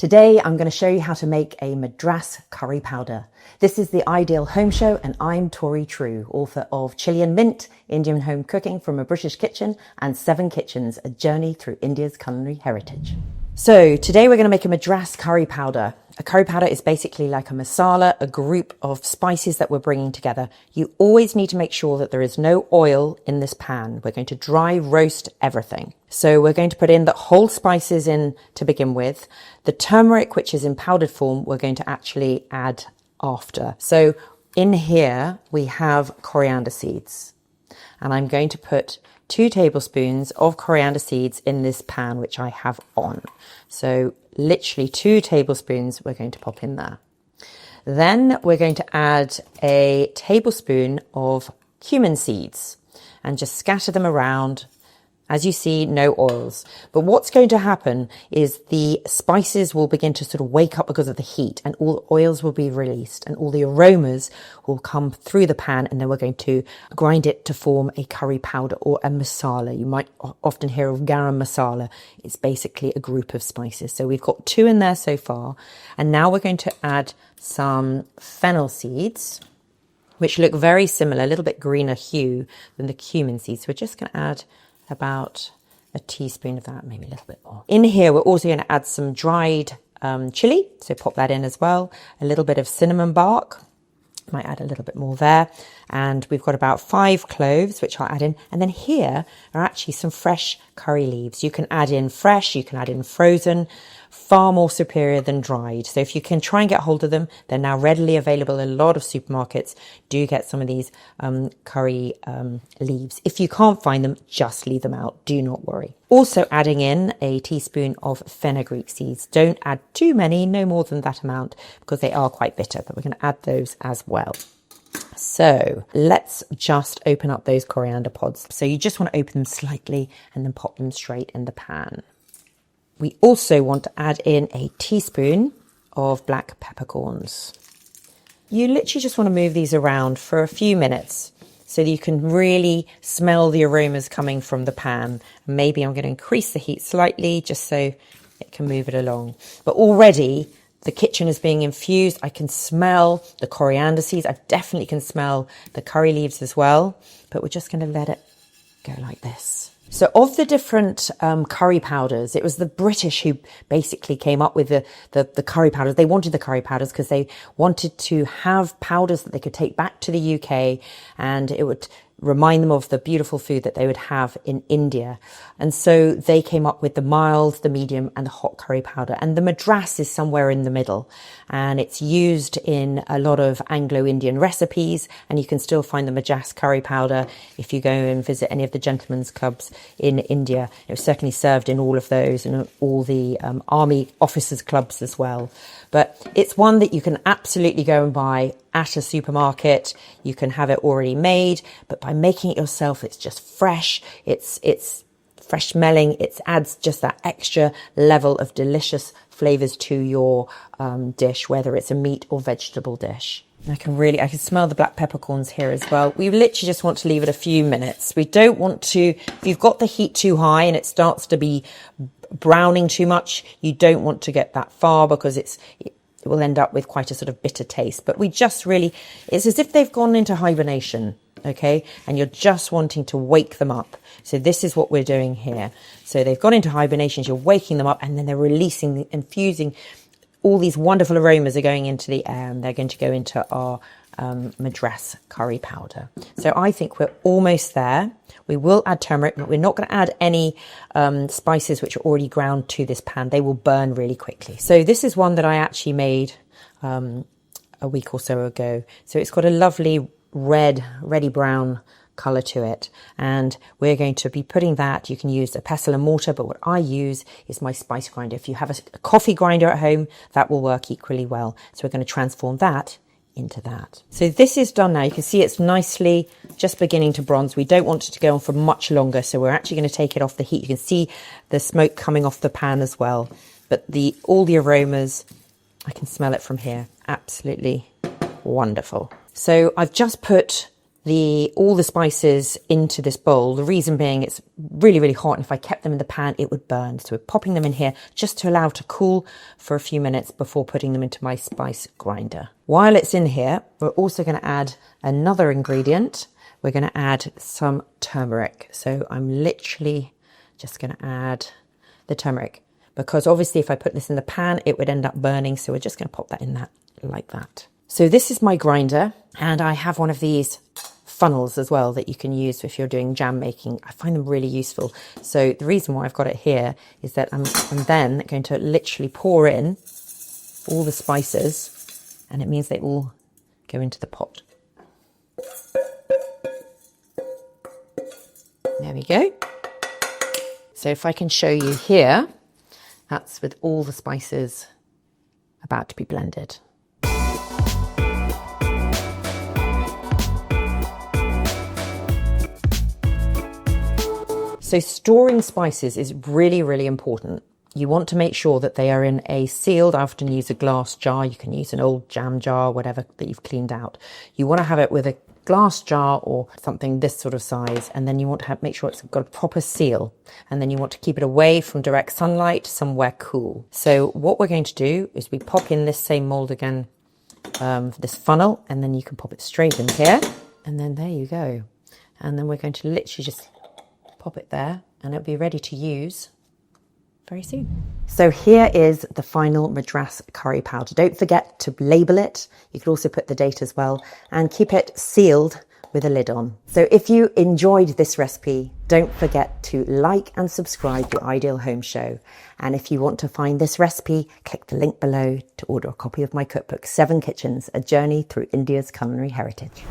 Today I'm going to show you how to make a Madras curry powder. This is the ideal home show and I'm Torie True, author of Chilli and Mint, Indian Home Cooking from a British Kitchen and 7 Kitchens, a journey through India's culinary heritage. So today we're going to make a Madras curry powder. A curry powder is basically like a masala, a group of spices that we're bringing together. You always need to make sure that there is no oil in this pan. We're going to dry roast everything. So we're going to put in the whole spices in to begin with. The turmeric, which is in powdered form, we're going to actually add after. So in here we have coriander seeds, and I'm going to put 2 tablespoons of coriander seeds in this pan, which I have on. So literally 2 tablespoons we're going to pop in there. Then we're going to add a tablespoon of cumin seeds and just scatter them around. As you see, no oils. But what's going to happen is the spices will begin to sort of wake up because of the heat, and all the oils will be released and all the aromas will come through the pan, and then we're going to grind it to form a curry powder or a masala. You might often hear of garam masala. It's basically a group of spices. So we've got 2 in there so far. And now we're going to add some fennel seeds, which look very similar, a little bit greener hue than the cumin seeds. So we're just going to add about a teaspoon of that, maybe a little bit more. In here, we're also going to add some dried chili, so pop that in as well. A little bit of cinnamon bark, might add a little bit more there. And we've got about 5 cloves, which I'll add in. And then here are actually some fresh curry leaves. You can add in fresh, you can add in frozen, far more superior than dried. So if you can try and get hold of them, they're now readily available in a lot of supermarkets. Do get some of these curry leaves. If you can't find them, just leave them out. Do not worry. Also adding in a teaspoon of fenugreek seeds. Don't add too many, no more than that amount, because they are quite bitter, but we're going to add those as well. So let's just open up those coriander pods. So you just want to open them slightly and then pop them straight in the pan. We also want to add in a teaspoon of black peppercorns. You literally just want to move these around for a few minutes so that you can really smell the aromas coming from the pan. Maybe I'm going to increase the heat slightly just so it can move it along. But already the kitchen is being infused. I can smell the coriander seeds. I definitely can smell the curry leaves as well. But we're just going to let it go like this. So of the different curry powders, it was the British who basically came up with the curry powders. They wanted the curry powders because they wanted to have powders that they could take back to the UK, and it would remind them of the beautiful food that they would have in India. And so they came up with the mild, the medium and the hot curry powder. And the Madras is somewhere in the middle, and it's used in a lot of Anglo-Indian recipes, and you can still find the Madras curry powder if you go and visit any of the gentlemen's clubs in India. It was certainly served in all of those and all the army officers' clubs as well. But it's one that you can absolutely go and buy at a supermarket. You can have it already made, but by making it yourself, it's just fresh. It's fresh smelling. It adds just that extra level of delicious flavors to your dish, whether it's a meat or vegetable dish. I can smell the black peppercorns here as well. We literally just want to leave it a few minutes. We don't want to, if you've got the heat too high and it starts to be browning too much, you don't want to get that far, because it will end up with quite a sort of bitter taste. But we just really, it's as if they've gone into hibernation, okay? And you're just wanting to wake them up. So this is what we're doing here. So they've gone into hibernation, you're waking them up, and then they're releasing, infusing. All these wonderful aromas are going into the air, and they're going to go into our Madras curry powder. So I think we're almost there. We will add turmeric, but we're not going to add any spices which are already ground to this pan. They will burn really quickly. So this is one that I actually made a week or so ago. So it's got a lovely reddy brown colour to it, and we're going to be putting that. You can use a pestle and mortar, but what I use is my spice grinder. If you have a coffee grinder at home, that will work equally well. So we're going to transform that into that. So this is done now. You can see it's nicely just beginning to bronze. We don't want it to go on for much longer, so we're actually going to take it off the heat. You can see the smoke coming off the pan as well, but all the aromas, I can smell it from here. Absolutely wonderful. So I've just put all the spices into this bowl. The reason being it's really, really hot. And if I kept them in the pan, it would burn. So we're popping them in here just to allow to cool for a few minutes before putting them into my spice grinder. While it's in here, we're also going to add another ingredient. We're going to add some turmeric. So I'm literally just going to add the turmeric, because obviously if I put this in the pan, it would end up burning. So we're just going to pop that in that like that. So this is my grinder, and I have one of these funnels as well that you can use if you're doing jam making. I find them really useful. So the reason why I've got it here is that I'm then going to literally pour in all the spices, and it means they all go into the pot. There we go. So if I can show you here, that's with all the spices about to be blended. So storing spices is really, really important. You want to make sure that they are in a sealed, I often use a glass jar. You can use an old jam jar, whatever that you've cleaned out. You want to have it with a glass jar or something this sort of size, and then you want to make sure it's got a proper seal, and then you want to keep it away from direct sunlight, somewhere cool. So what we're going to do is we pop in this same mold again, this funnel, and then you can pop it straight in here, and then there you go. And then we're going to literally just pop it there, and it'll be ready to use very soon. So here is the final Madras curry powder. Don't forget to label it. You could also put the date as well, and keep it sealed with a lid on. So if you enjoyed this recipe, don't forget to like and subscribe to Ideal Home Show. And if you want to find this recipe, click the link below to order a copy of my cookbook, 7 Kitchens, A Journey Through India's Culinary Heritage.